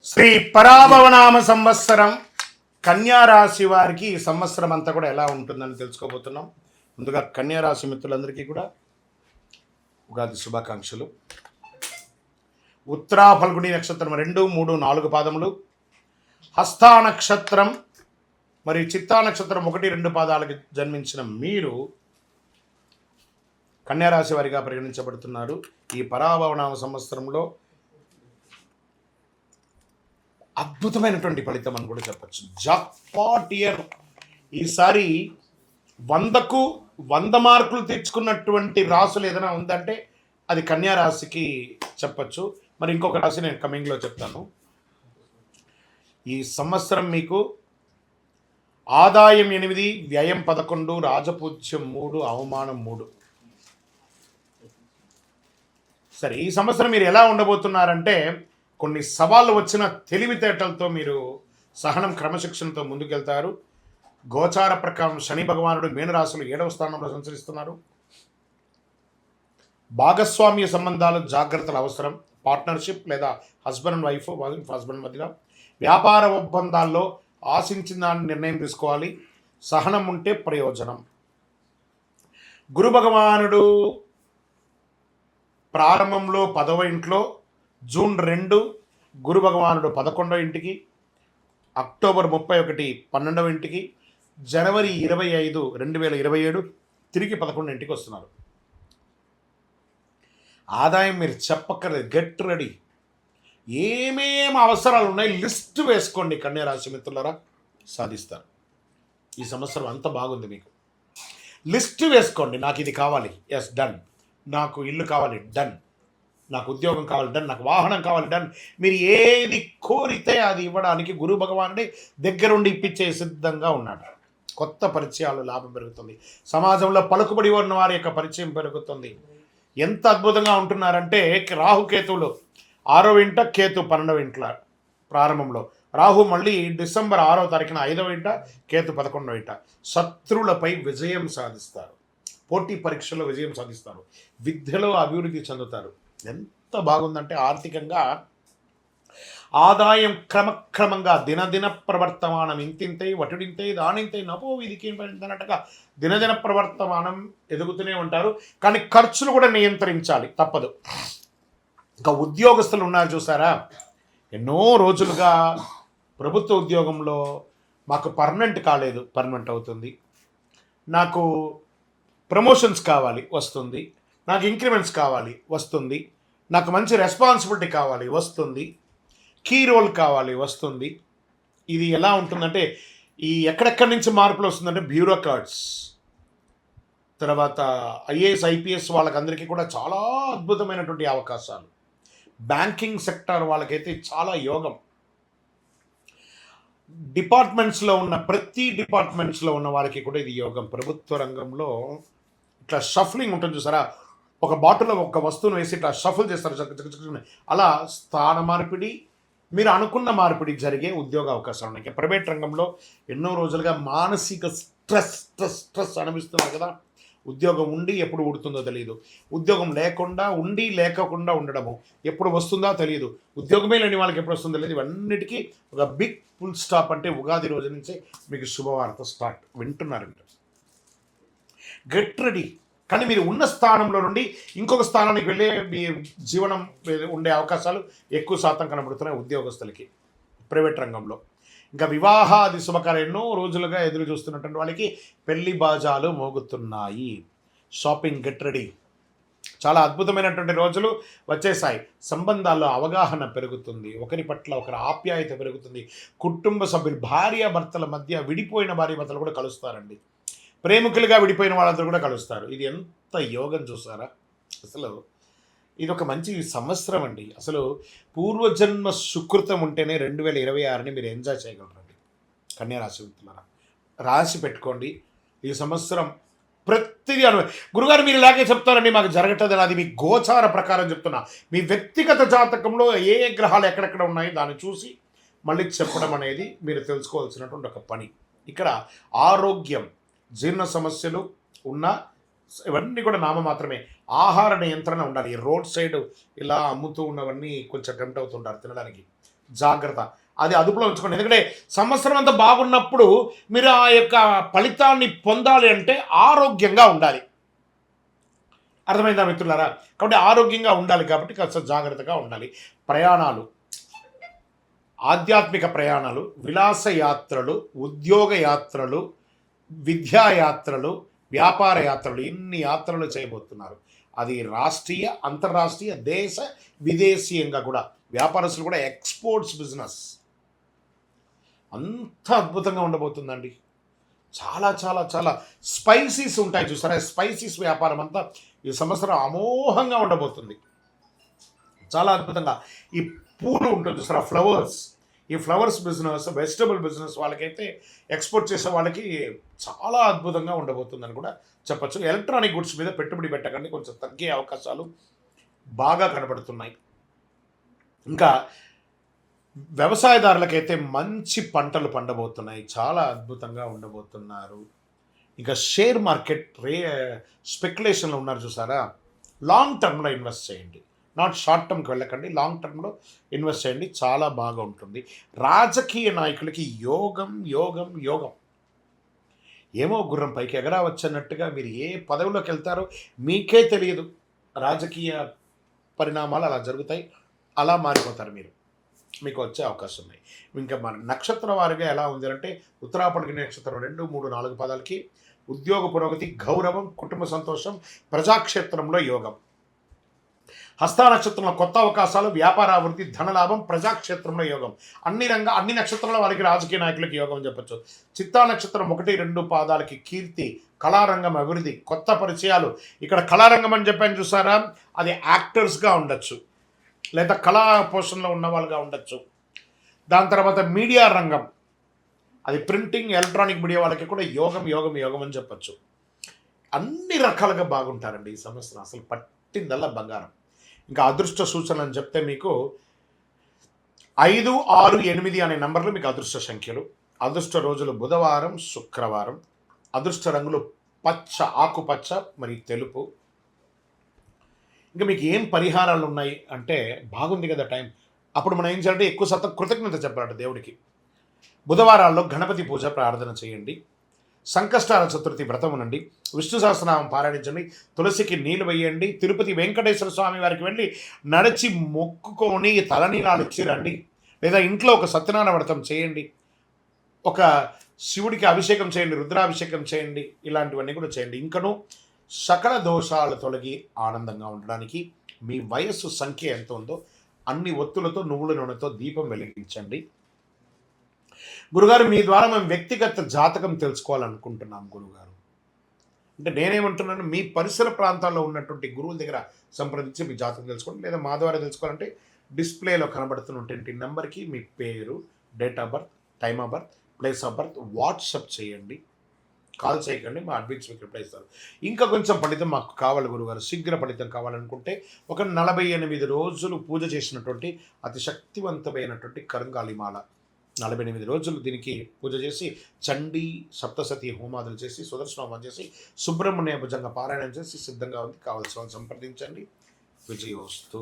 శ్రీ పరాభవనామ సంవత్సరం కన్యా రాశి వారికి ఈ సంవత్సరం అంతా కూడా ఎలా ఉంటుందని తెలుసుకోబోతున్నాం. ముందుగా కన్యా రాశి మిత్రులందరికీ కూడా ఉగాది శుభాకాంక్షలు. ఉత్తరా ఫల్గుణి నక్షత్రం 2, 3, 4 పాదములు, హస్తా నక్షత్రం మరియు చిత్తా నక్షత్రం 1, 2 పాదాలకు జన్మించిన మీరు కన్యా రాశి వారిగా పరిగణించబడుతున్నారు. ఈ పరాభవనామ సంవత్సరంలో అద్భుతమైనటువంటి ఫలితం అని కూడా చెప్పచ్చు. Jackpot year. ఈసారి 100కు 100 మార్కులు తెచ్చుకున్నటువంటి రాసులు ఏదైనా ఉందంటే అది కన్యా రాశికి చెప్పచ్చు. మరి ఇంకొక రాశి నేను కమింగ్లో చెప్తాను. ఈ సంవత్సరం మీకు ఆదాయం 8, వ్యయం 11, రాజపూజ్యం 3, అవమానం 3. సరే, ఈ సంవత్సరం మీరు ఎలా ఉండబోతున్నారంటే కొన్ని సవాళ్ళు వచ్చిన తెలివితేటలతో మీరు సహనం క్రమశిక్షణతో ముందుకెళ్తారు. గోచార ప్రకారం శని భగవానుడు మీనరాశులు 7వ స్థానంలో సంచరిస్తున్నారు. భాగస్వామ్య సంబంధాలు జాగ్రత్తలు అవసరం. పార్ట్నర్షిప్ లేదా హస్బెండ్ అండ్ వైఫ్ హస్బెండ్ మధ్యలో వ్యాపార ఒప్పందాల్లో ఆశించిన దాన్ని నిర్ణయం తీసుకోవాలి. సహనం ఉంటే ప్రయోజనం. గురు భగవానుడు ప్రారంభంలో 10వ ఇంట్లో, జూన్ 2 గురు భగవానుడు 11వ ఇంటికి, అక్టోబర్ 31 12వ ఇంటికి, జనవరి 25 2027 తిరిగి 11వ ఇంటికి వస్తున్నారు. ఆదాయం మీరు చెప్పక్కర్లేదు, గెట్ రెడీ. ఏమేమి అవసరాలు ఉన్నాయి లిస్ట్ వేసుకోండి. కన్యా రాశి మిత్రులారా, సాధిస్తారు. ఈ సంవత్సరం అంత బాగుంది. మీకు లిస్ట్ వేసుకోండి. నాకు ఇది కావాలి, ఎస్ డన్. నాకు ఇల్లు కావాలి, డన్. నాకు ఉద్యోగం కావాలి, డన్. నాకు వాహనం కావాలి, డన్. మీరు ఏది కోరితే అది ఇవ్వడానికి గురు భగవానుడి దగ్గరుండి ఇప్పించే సిద్ధంగా ఉన్నాడు. కొత్త పరిచయాలు, లాభం పెరుగుతుంది. సమాజంలో పలుకుబడి ఉన్న వారి యొక్క పరిచయం పెరుగుతుంది. ఎంత అద్భుతంగా ఉంటున్నారంటే రాహుకేతువులు 6వ ఇంట, కేతు 12వ ఇంట్ల ప్రారంభంలో. రాహు మళ్ళీ డిసెంబర్ 6వ తారీఖున 5వ ఇంట, కేతు 11వ ఇంట. శత్రులపై విజయం సాధిస్తారు. పోటీ పరీక్షల్లో విజయం సాధిస్తారు. విద్యలో అభివృద్ధి చెందుతారు. ఎంత బాగుందంటే ఆర్థికంగా ఆదాయం క్రమక్రమంగా దినదిన ప్రవర్తమానం ఇంతింతై వటుడింతై దానింతై నపో వీధికి అన్నట్టుగా దినదిన ప్రవర్తమానం ఎదుగుతూనే ఉంటారు. కానీ ఖర్చులు కూడా నియంత్రించాలి, తప్పదు. ఇంకా ఉద్యోగస్తులు ఉన్నారు చూసారా, ఎన్నో రోజులుగా ప్రభుత్వ ఉద్యోగంలో మాకు పర్మనెంట్ కాలేదు, పర్మనెంట్ అవుతుంది. నాకు ప్రమోషన్స్ కావాలి, వస్తుంది. నాకు ఇంక్రిమెంట్స్ కావాలి, వస్తుంది. నాకు మంచి రెస్పాన్సిబిలిటీ కావాలి, వస్తుంది. కీ రోల్ కావాలి, వస్తుంది. ఇది ఎలా ఉంటుందంటే ఈ ఎక్కడెక్కడి నుంచి మార్పులు వస్తుందంటే బ్యూరోక్రాట్స్, తర్వాత ఐఏఎస్ ఐపీఎస్ వాళ్ళకందరికీ కూడా చాలా అద్భుతమైనటువంటి అవకాశాలు. బ్యాంకింగ్ సెక్టర్ వాళ్ళకైతే చాలా యోగం. డిపార్ట్మెంట్స్లో ఉన్న ప్రతి డిపార్ట్మెంట్స్లో ఉన్న వారికి కూడా ఇది యోగం. ప్రభుత్వ రంగంలో ఇట్లా షఫ్లింగ్ ఉంటుంది చూసారా, ఒక బాటిల్లో ఒక వస్తువును వేసి ఇట్లా షఫుల్ చేస్తారు. అలా స్థాన మార్పిడి, మీరు అనుకున్న మార్పిడి జరిగే ఉద్యోగ అవకాశాలు ఉన్నాయి. ప్రైవేట్ రంగంలో ఎన్నో రోజులుగా మానసిక స్ట్రెస్ అనిపిస్తున్నారు కదా. ఉద్యోగం ఉండి ఎప్పుడు ఉడుతుందో తెలియదు. ఉద్యోగం లేకుండా ఉండి లేకుండా ఉండడము, ఎప్పుడు వస్తుందో తెలియదు. ఉద్యోగమే లేని వాళ్ళకి ఎప్పుడు వస్తుందో తెలియదు. ఇవన్నిటికీ ఒక బిగ్ ఫుల్ స్టాప్ అంటే ఉగాది రోజు నుంచే మీకు శుభవార్త స్టార్ట్. వింటున్నారంట, get ready. కానీ మీరు ఉన్న స్థానంలో నుండి ఇంకొక స్థానానికి వెళ్ళే మీ జీవనం ఉండే అవకాశాలు ఎక్కువ శాతం కనబడుతున్నాయి ఉద్యోగస్తులకి ప్రైవేట్ రంగంలో. ఇంకా వివాహాది శుభకార్యం ఎన్నో రోజులుగా ఎదురు చూస్తున్నటువంటి వాళ్ళకి పెళ్లి బాజాలు మోగుతున్నాయి. Shopping, get ready. చాలా అద్భుతమైనటువంటి రోజులు వచ్చేసాయి. సంబంధాల్లో అవగాహన పెరుగుతుంది, ఒకరి పట్ల ఒకరి ఆప్యాయత పెరుగుతుంది. కుటుంబ సభ్యులు, భార్యాభర్తల మధ్య విడిపోయిన భార్యాభర్తలు కూడా కలుస్తారండి. ప్రేమికులుగా విడిపోయిన వాళ్ళందరూ కూడా కలుస్తారు. ఇది ఎంత యోగం చూసారా. అసలు ఇది ఒక మంచి సంవత్సరం అండి. అసలు పూర్వజన్మ సుకృతం ఉంటేనే 2026ని మీరు ఎంజాయ్ చేయగలరండి. కన్యా రాశి మిత్రులారా, రాసి పెట్టుకోండి. ఈ సంవత్సరం ప్రతిదీ గురుగారు మీరు ఇలాగే చెప్తారండి, మాకు జరగట్లేదు. అది మీ గోచార ప్రకారం చెప్తున్నా. మీ వ్యక్తిగత జాతకంలో ఏ ఏ గ్రహాలు ఎక్కడెక్కడ ఉన్నాయి దాన్ని చూసి మళ్ళీ చెప్పడం అనేది మీరు తెలుసుకోవాల్సినటువంటి ఒక పని. ఇక్కడ ఆరోగ్యం, జీర్ణ సమస్యలు ఉన్న ఇవన్నీ కూడా నామ మాత్రమే. ఆహార నియంత్రణ ఉండాలి. రోడ్ సైడ్ ఇలా అమ్ముతూ ఉన్నవన్నీ కొంచెం టెంప్ట్ అవుతుంటారు తినడానికి. జాగ్రత్త. అది అదుపులో ఉంచుకోండి. ఎందుకంటే సంవత్సరం అంతా బాగున్నప్పుడు మీరు ఆ యొక్క ఫలితాన్ని పొందాలి అంటే ఆరోగ్యంగా ఉండాలి. అర్థమైందా మిత్రులారా? కాబట్టి ఆరోగ్యంగా ఉండాలి కాబట్టి కాస్త జాగ్రత్తగా ఉండాలి. ప్రయాణాలు, ఆధ్యాత్మిక ప్రయాణాలు, విలాస యాత్రలు, ఉద్యోగ యాత్రలు, విద్యా యాత్రలు, వ్యాపార యాత్రలు, ఇన్ని యాత్రలు చేయబోతున్నారు. అది రాష్ట్రీయ, అంతర్రాష్ట్రీయ, దేశ విదేశీయంగా కూడా. వ్యాపారస్తులు కూడా ఎక్స్పోర్ట్స్ బిజినెస్ అంత అద్భుతంగా ఉండబోతుందండి. చాలా చాలా చాలా స్పైసీస్ ఉంటాయి చూసారా, స్పైసీస్ వ్యాపారం అంతా ఈ సంవత్సరం అమోఘంగా ఉండబోతుంది. చాలా అద్భుతంగా. ఈ పూలు ఉంటుంది చూసారా, ఫ్లవర్స్, ఈ ఫ్లవర్స్ బిజినెస్, వెజిటబుల్ బిజినెస్ వాళ్ళకైతే, ఎక్స్పోర్ట్ చేసే వాళ్ళకి చాలా అద్భుతంగా ఉండబోతుందని కూడా చెప్పచ్చు. ఎలక్ట్రానిక్ గుడ్స్ మీద పెట్టుబడి పెట్టకండి, కొంచెం తగ్గే అవకాశాలు బాగా కనబడుతున్నాయి. ఇంకా వ్యవసాయదారులకైతే మంచి పంటలు పండబోతున్నాయి, చాలా అద్భుతంగా ఉండబోతున్నారు. ఇంకా షేర్ మార్కెట్ స్పెక్యులేషన్లో ఉన్నారు చూసారా, లాంగ్ టర్మ్లో ఇన్వెస్ట్ చేయండి, నాట్ షార్ట్ టర్మ్కి వెళ్ళకండి, లాంగ్ టర్మ్లో ఇన్వెస్ట్ చేయండి, చాలా బాగా ఉంటుంది. రాజకీయ నాయకులకి యోగం యోగం యోగం. ఏమో గుర్రం పైకి ఎగరావచ్చన్నట్టుగా మీరు ఏ పదవిలోకి వెళ్తారో మీకే తెలియదు. రాజకీయ పరిణామాలు అలా జరుగుతాయి, అలా మారిపోతారు మీరు, మీకు వచ్చే అవకాశం ఉన్నాయి. ఇంకా మన నక్షత్ర వారిగా ఎలా ఉంది అంటే, ఉత్తరాపడికి నక్షత్రం 2, 3, 4 పదాలకి ఉద్యోగ పురోగతి, గౌరవం, కుటుంబ సంతోషం, ప్రజాక్షేత్రంలో యోగం. హస్త నక్షత్రంలో కొత్త అవకాశాలు, వ్యాపార అభివృద్ధి, ధనలాభం, ప్రజాక్షేత్రంలో యోగం. అన్ని నక్షత్రాల వారికి రాజకీయ నాయకులకి యోగం అని చెప్పచ్చు. చిత్తా నక్షత్రం 1, 2 పాదాలకి కీర్తి, కళారంగం అభివృద్ధి, కొత్త పరిచయాలు. ఇక్కడ కళారంగం అని చెప్పాను చూసారా, అది యాక్టర్స్గా ఉండొచ్చు, లేదా కళా పోషణలో ఉన్న వాళ్ళుగా ఉండొచ్చు. దాని తర్వాత మీడియా రంగం, అది ప్రింటింగ్, ఎలక్ట్రానిక్ మీడియా వాళ్ళకి కూడా యోగం యోగం యోగం అని చెప్పచ్చు. అన్ని రకాలుగా బాగుంటారండి ఈ సంవత్సరం, అసలు పట్టిందల్లా బంగారం. ఇంకా అదృష్ట సూచనలు అని చెప్తే మీకు 5, 6, 8 అనే నంబర్లు మీకు అదృష్ట సంఖ్యలు. అదృష్ట రోజులు బుధవారం, శుక్రవారం. అదృష్ట రంగులు పచ్చ, ఆకుపచ్చ మరియు తెలుపు. ఇంకా మీకు ఏం పరిహారాలు ఉన్నాయి అంటే, బాగుంది కదా టైం, అప్పుడు మనం ఏం చేయాలంటే ఎక్కువ శాతం కృతజ్ఞత చెప్పాలంట దేవుడికి. బుధవారాల్లో గణపతి పూజ ప్రార్థన చేయండి, సంకష్టాల చతుర్థి వ్రతం ఉండండి, విష్ణు సహస్రనామం పారాయణించండి, తులసికి నీళ్ళు వేయండి, తిరుపతి వెంకటేశ్వర స్వామి వారికి వెళ్ళి నడిచి మొక్కుకొని తలనీలాలు ఇచ్చి రండి, లేదా ఇంట్లో ఒక సత్యనారాయణ వ్రతం చేయండి, ఒక శివుడికి అభిషేకం చేయండి, రుద్రాభిషేకం చేయండి, ఇలాంటివన్నీ కూడా చేయండి. ఇంకను సకల దోషాలు తొలగి ఆనందంగా ఉండడానికి మీ వయస్సు సంఖ్య ఎంత ఉందో అన్ని ఒత్తులతో, నువ్వుల నూనెతో దీపం వెలిగించండి. గురుగారు, మీ ద్వారా మేము వ్యక్తిగత జాతకం తెలుసుకోవాలనుకుంటున్నాం గురుగారు అంటే, నేనేమంటున్నాను, మీ పరిసర ప్రాంతాల్లో ఉన్నటువంటి గురువుల దగ్గర సంప్రదించి మీ జాతకం తెలుసుకోండి, లేదా మా ద్వారా తెలుసుకోవాలంటే డిస్ప్లేలో కనబడుతున్నటువంటి నెంబర్కి మీ పేరు, date of birth, time of birth, place of birth WhatsApp చేయండి, కాల్ చేయకండి, మా అడ్మిన్స్ మీకు రిప్లై ఇస్తారు. ఇంకా కొంచెం ఫలితం మాకు కావాలి గురుగారు, శీఘ్ర ఫలితం కావాలనుకుంటే ఒక 48 రోజులు పూజ చేసినటువంటి అతి శక్తివంతమైనటువంటి కరంగాలిమాల, 48 రోజులు దీనికి పూజ చేసి, చండీ సప్తసతి హోమాదులు చేసి, సుదర్శన హోమం చేసి, సుబ్రహ్మణ్య భుజంగ పారాయణం చేసి సిద్ధంగా ఉంది. కావాల్సిన సంప్రదించండి. విజయోస్తు.